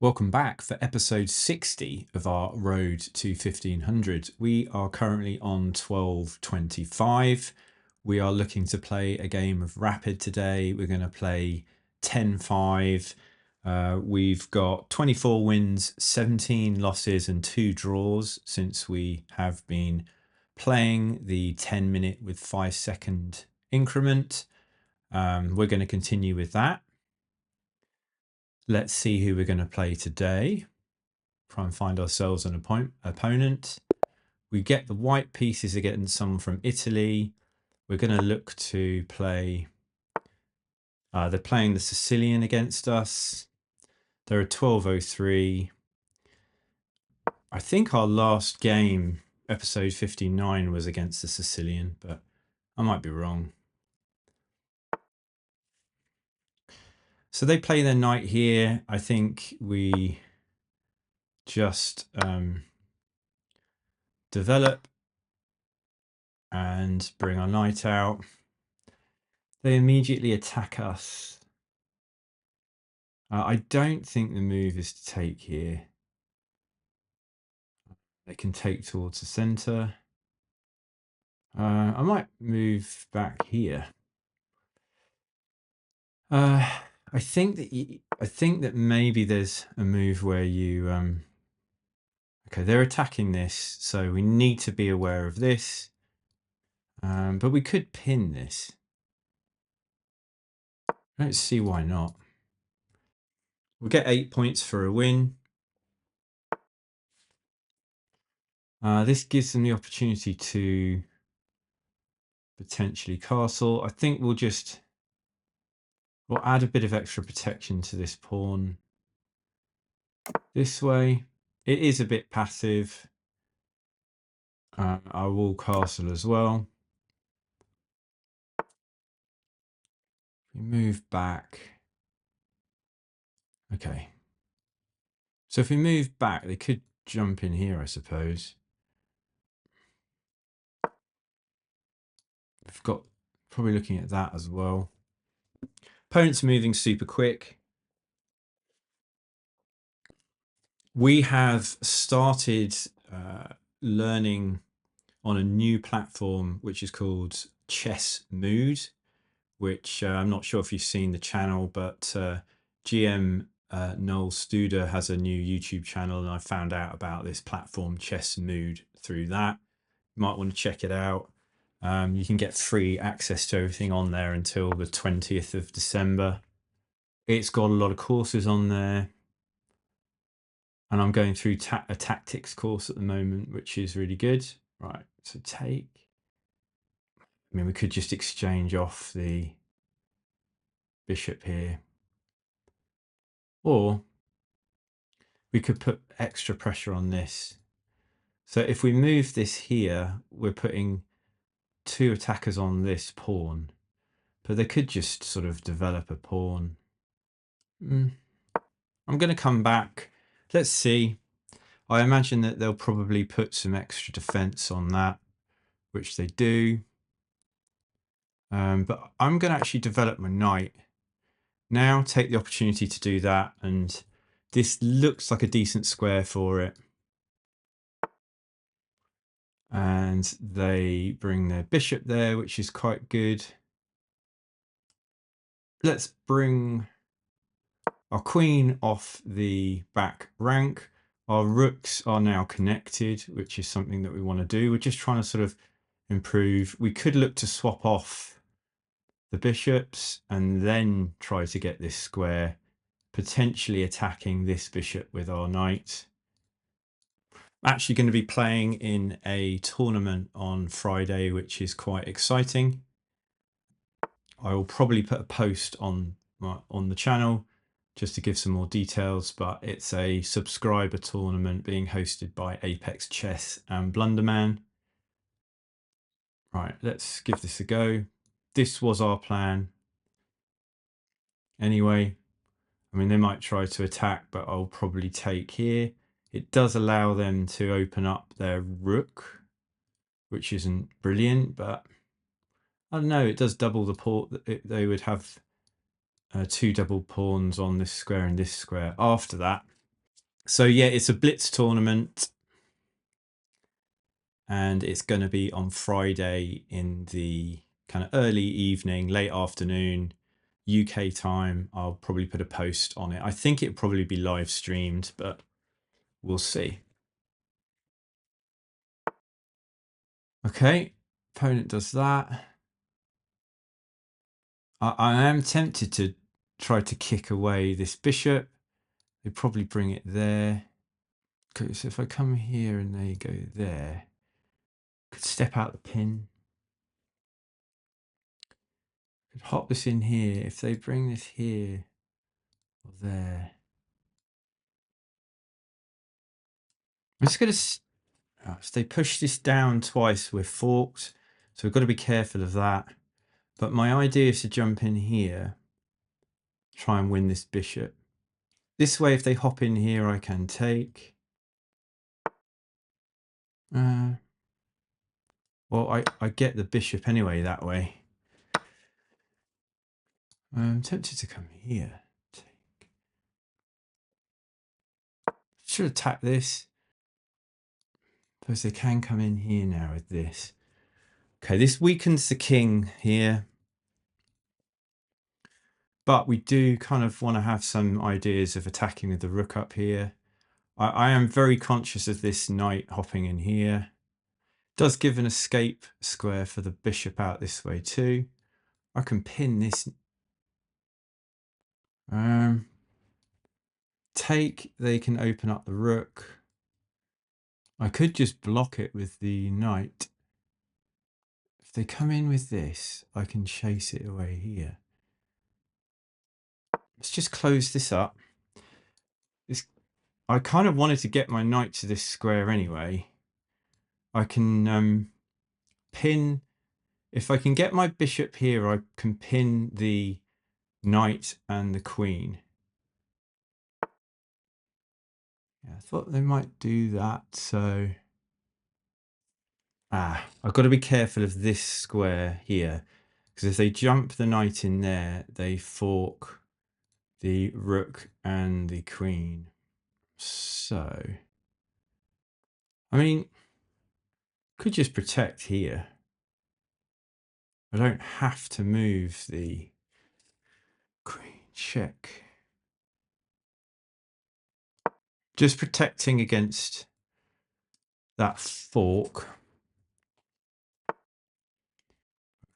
Welcome back for episode 60 of our Road to 1500. We are currently on 1225. We are looking to play a game of Rapid today. We're going to play 10-5. We've got 24 wins, 17 losses and 2 draws since we have been playing the 10-minute with 5-second increment. We're going to continue with that. Let's see who we're going to play today. Try and find ourselves an opponent. We get the white pieces against someone from Italy. We're going to look to play. They're playing the Sicilian against us. They're a 1203. I think our last game, episode 59, was against the Sicilian, but I might be wrong. So they play their knight here. I think we just develop and bring our knight out. They immediately attack us. I don't think the move is to take here. They can take towards the center. I might move back here. I think that maybe there's a move where you okay, they're attacking this, so we need to be aware of this. But we could pin this. I don't see why not. We'll get 8 points for a win. This gives them the opportunity to potentially castle. I think we'll add a bit of extra protection to this pawn this way. It is a bit passive. I will castle as well. We move back. Okay. So if we move back, they could jump in here, I suppose. We've got probably looking at that as well. Opponent's moving super quick. We have started learning on a new platform, which is called Chess Mood, which I'm not sure if you've seen the channel, but GM Noel Studer has a new YouTube channel, and I found out about this platform Chess Mood through that. You might want to check it out. You can get free access to everything on there until the 20th of December. It's got a lot of courses on there, and I'm going through a tactics course at the moment, which is really good. Right, so take. I mean, we could just exchange off the bishop here, or we could put extra pressure on this. So if we move this here, we're putting 2 attackers on this pawn, but they could just sort of develop a pawn. I'm going to come back. Let's see. I imagine that they'll probably put some extra defense on that, which they do. But I'm going to actually develop my knight. Now take the opportunity to do that, and this looks like a decent square for it. And they bring their bishop there, which is quite good. Let's bring our queen off the back rank. Our rooks are now connected, which is something that we want to do. We're just trying to sort of improve. We could look to swap off the bishops and then try to get this square, potentially attacking this bishop with our knight. I'm actually going to be playing in a tournament on Friday, which is quite exciting. I will probably put a post on the channel just to give some more details, but it's a subscriber tournament being hosted by Apex Chess and Blunderman. Right, let's give this a go. This was our plan. Anyway, I mean, they might try to attack, but I'll probably take here. It does allow them to open up their rook, which isn't brilliant, but I don't know, it does double the pawn. They would have 2 double pawns on this square and this square after that. So yeah, it's a blitz tournament, and it's going to be on Friday in the kind of early evening, late afternoon, UK time. I'll probably put a post on it. I think it'll probably be live streamed, but we'll see. Okay, opponent does that. I am tempted to try to kick away this bishop. They probably bring it there. So if I come here and they go there, could step out the pin. Could hop this in here. If they bring this here or there, I'm just going to. So they push this down twice. We're forked, so we've got to be careful of that. But my idea is to jump in here, try and win this bishop. This way, if they hop in here, I can take. Well, I get the bishop anyway that way. I'm tempted to come here. Take. Should attack this. Suppose they can come in here now with this. Okay, this weakens the king here. But we do kind of want to have some ideas of attacking with the rook up here. I am very conscious of this knight hopping in here. Does give an escape square for the bishop out this way too. I can pin this. Take, they can open up the rook. I could just block it with the knight. If they come in with this, I can chase it away here. Let's just close this up. I kind of wanted to get my knight to this square anyway. I can pin. If I can get my bishop here, I can pin the knight and the queen. Yeah, I thought they might do that. So, I've got to be careful of this square here, because if they jump the knight in there, they fork the rook and the queen. So, I mean, could just protect here. I don't have to move the queen. Check. Just protecting against that fork.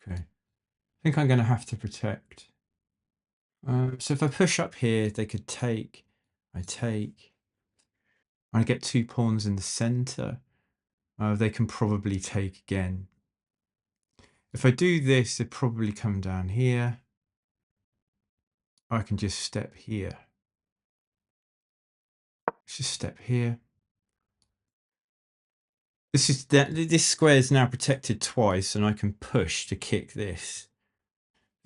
Okay. I think I'm going to have to protect. So if I push up here, they could take. I take. I get 2 pawns in the center. They can probably take again. If I do this, they probably come down here. I can just step here. Let's just step here. This square is now protected twice, and I can push to kick this.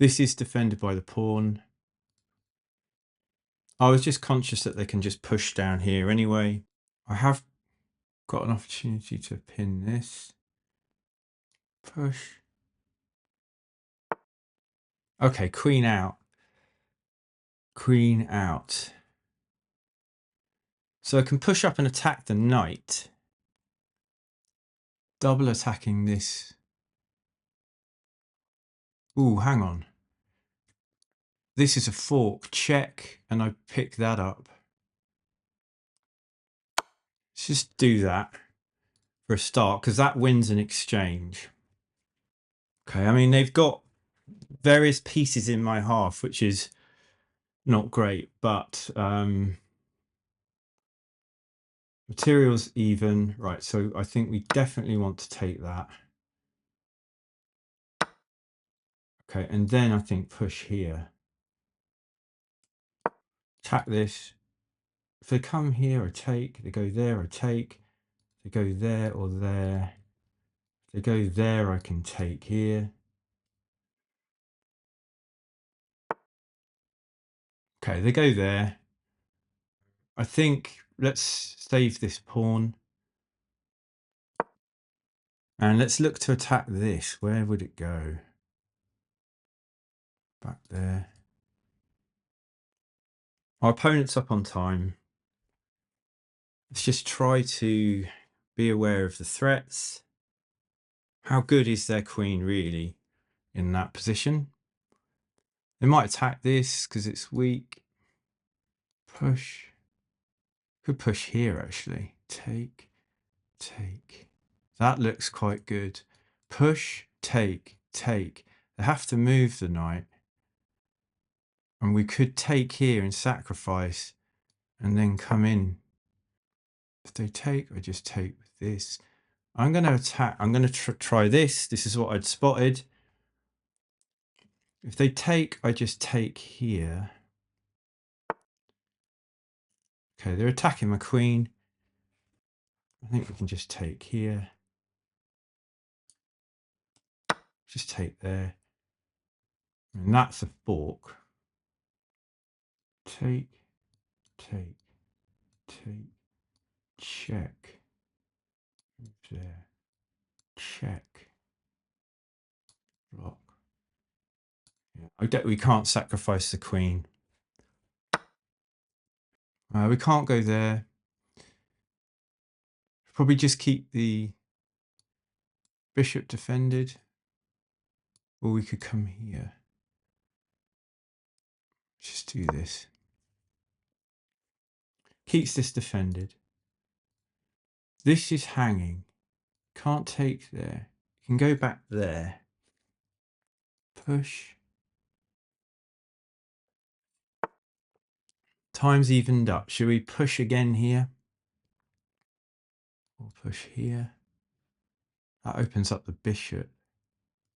This is defended by the pawn. I was just conscious that they can just push down here anyway. I have got an opportunity to pin this. Push. Okay, queen out. Queen out. So I can push up and attack the knight. Double attacking this. Ooh, hang on. This is a fork. Check, and I pick that up. Let's just do that for a start, because that wins an exchange. Okay, I mean, they've got various pieces in my half, which is not great, but materials even. Right, so I think we definitely want to take that. Okay, and then I think push here. Attack this. If they come here, I take. They go there, I take. They go there or there. If they go there, I can take here. Okay, they go there. I think let's save this pawn. And let's look to attack this. Where would it go? Back there. Our opponent's up on time. Let's just try to be aware of the threats. How good is their queen really in that position? They might attack this because it's weak. Push. Could push here actually. Take, take. That looks quite good. Push, take, take. They have to move the knight. And we could take here and sacrifice and then come in. If they take, I just take with this. I'm going to attack. I'm going to try this. This is what I'd spotted. If they take, I just take here. Okay, they're attacking my queen. I think we can just take here. Just take there. And that's a fork. Take, take, take, check. Move there. Check. Block. Yeah. We can't sacrifice the queen. We can't go there. Probably just keep the bishop defended. Or we could come here. Just do this. Keeps this defended. This is hanging. Can't take there. You can go back there. Push. Time's evened up. Should we push again here? Or push here? That opens up the bishop.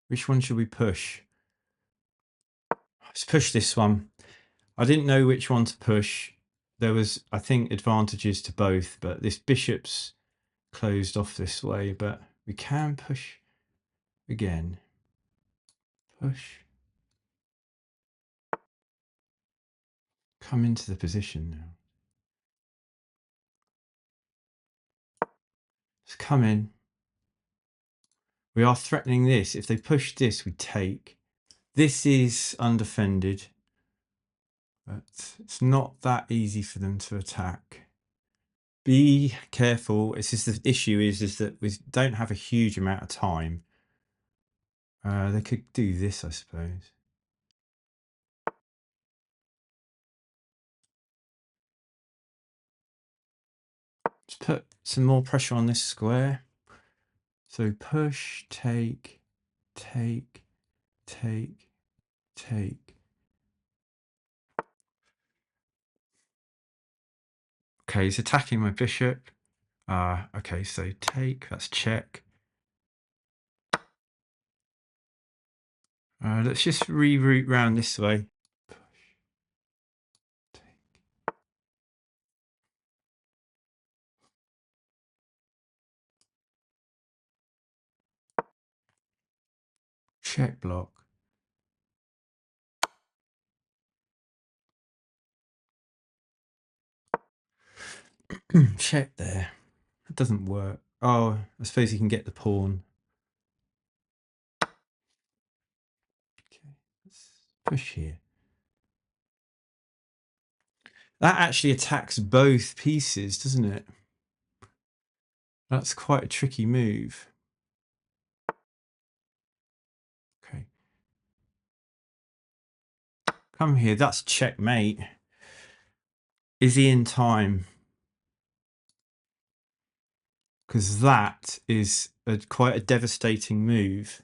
Which one should we push? Let's push this one. I didn't know which one to push. There was, I think, advantages to both, but this bishop's closed off this way, but we can push again. Push. Come into the position now. Let's come in. We are threatening this. If they push this, we take. This is undefended, but it's not that easy for them to attack. Be careful. It's just the issue is that we don't have a huge amount of time. They could do this, I suppose. Let's put some more pressure on this square. So push, take, take, take, take. Okay, he's attacking my bishop. Okay, so take, that's check. Let's just reroute round this way. Push, take. Check block. Check there. It doesn't work. Oh, I suppose you can get the pawn. Okay, let's push here. That actually attacks both pieces, doesn't it? That's quite a tricky move. Okay. Come here. That's checkmate. Is he in time? Because that is quite a devastating move.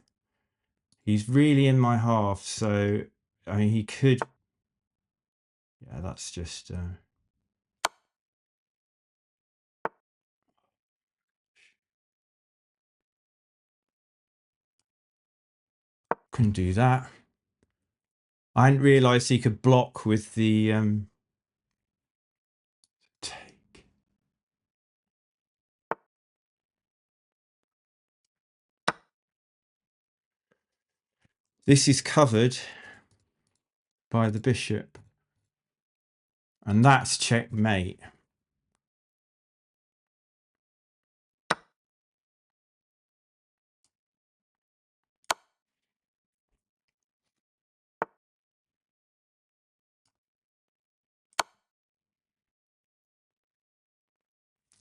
He's really in my half, so I mean, he could. Yeah, that's just. Couldn't do that. I didn't realise he could block with the take. This is covered by the bishop, and that's checkmate.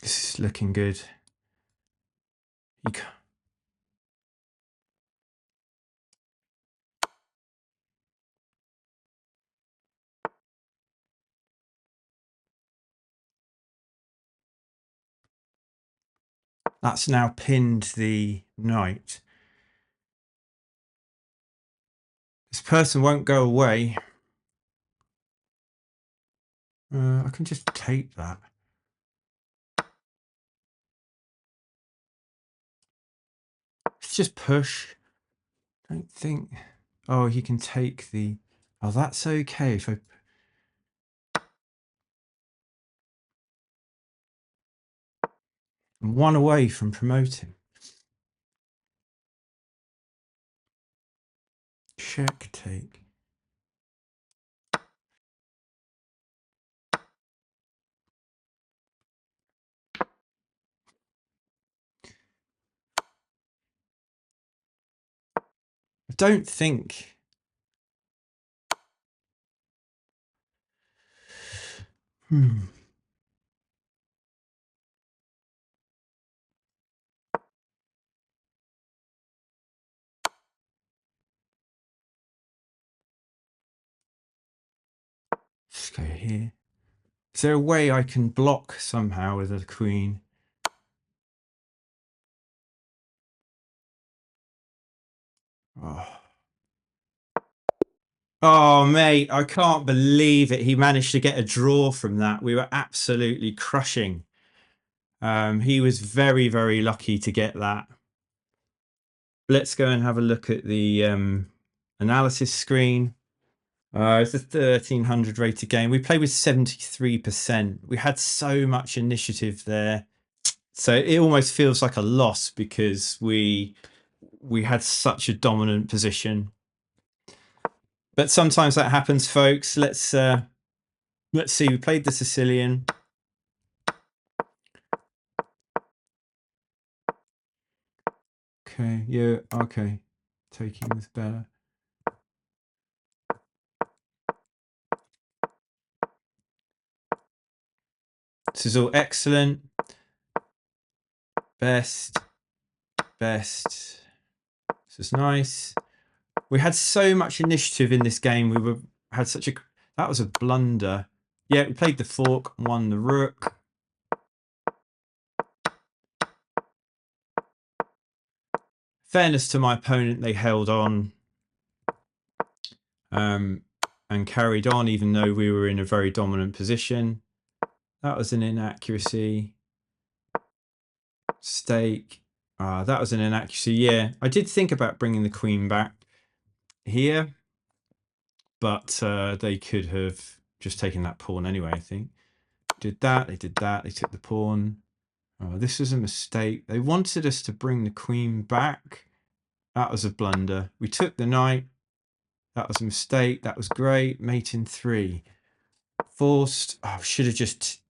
This is looking good. That's now pinned the knight. This person won't go away. I can just take that. Let's just push. I don't think. Oh, he can take the. Oh, that's okay. If I. I'm one away from promoting. Check take. I don't think. Let's go here. Is there a way I can block somehow with a queen? Oh. Oh, mate, I can't believe it. He managed to get a draw from that. We were absolutely crushing. He was very, very lucky to get that. Let's go and have a look at the analysis screen. It's a 1300 rated game. We played with 73%. We had so much initiative there. So it almost feels like a loss because we had such a dominant position. But sometimes that happens, folks. Let's see. We played the Sicilian. Okay, yeah, okay. Taking this better. This is all excellent. Best. This is nice. We had so much initiative in this game. That was a blunder. Yeah, we played the fork, won the rook. Fairness to my opponent, they held on and carried on, even though we were in a very dominant position. That was an inaccuracy. Stake. That was an inaccuracy. Yeah, I did think about bringing the queen back here, but they could have just taken that pawn anyway, I think. Did that, they did that, they took the pawn. Oh, this was a mistake. They wanted us to bring the queen back. That was a blunder. We took the knight. That was a mistake. That was great. Mate in 3. Forced. Oh, should have just...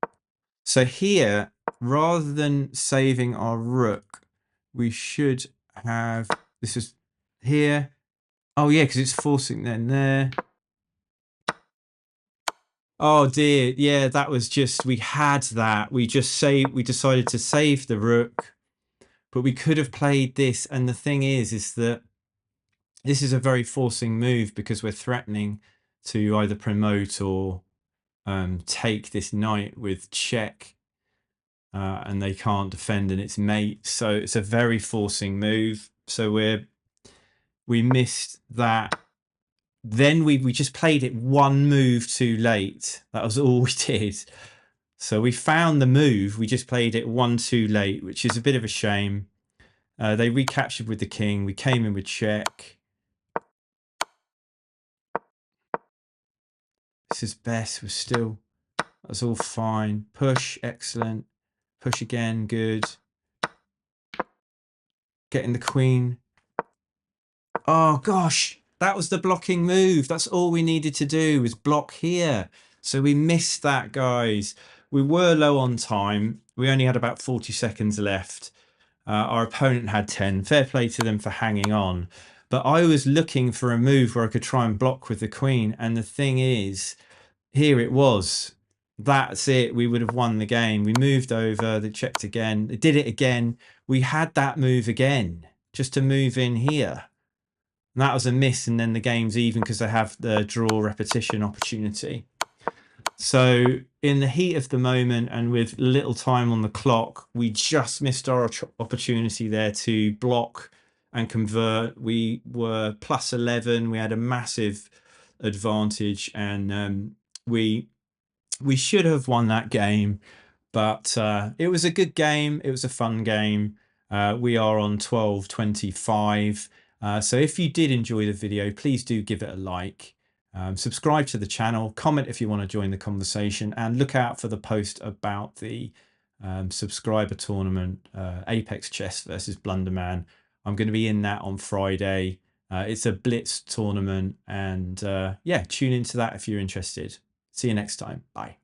So here, rather than saving our rook, we should have... This is here. Oh, yeah, because it's forcing then there. Oh, dear. Yeah, that was just... We had that. We decided to save the rook. But we could have played this. And the thing is that this is a very forcing move because we're threatening to either promote or take this knight with check. And they can't defend and it's mate. So it's a very forcing move. So we missed that. Then we just played it one move too late. That was all we did. So we found the move. We just played it one too late, which is a bit of a shame. They recaptured with the king. We came in with check. This is best. That's all fine. Push, excellent. Push again, good. Getting the queen. Oh gosh, that was the blocking move. That's all we needed to do was block here. So we missed that, guys. We were low on time. We only had about 40 seconds left. Our opponent had 10. Fair play to them for hanging on. But I was looking for a move where I could try and block with the queen. And the thing is, here it was. that's it. We would have won the game. We moved over, they checked again, they did it again. We had that move again, just to move in here. And that was a miss, and then the game's even because they have the draw repetition opportunity. So in the heat of the moment and with little time on the clock, we just missed our opportunity there to block and convert. We were plus 11. We had a massive advantage, and we should have won that game. But it was a good game. It was a fun game. We are on 12:25. So if you did enjoy the video, please do give it a like. Subscribe to the channel, comment if you want to join the conversation, and look out for the post about the subscriber tournament, Apex Chess versus Blunderman. I'm going to be in that on Friday. It's a blitz tournament, and yeah, tune into that if you're interested. See you next time. Bye.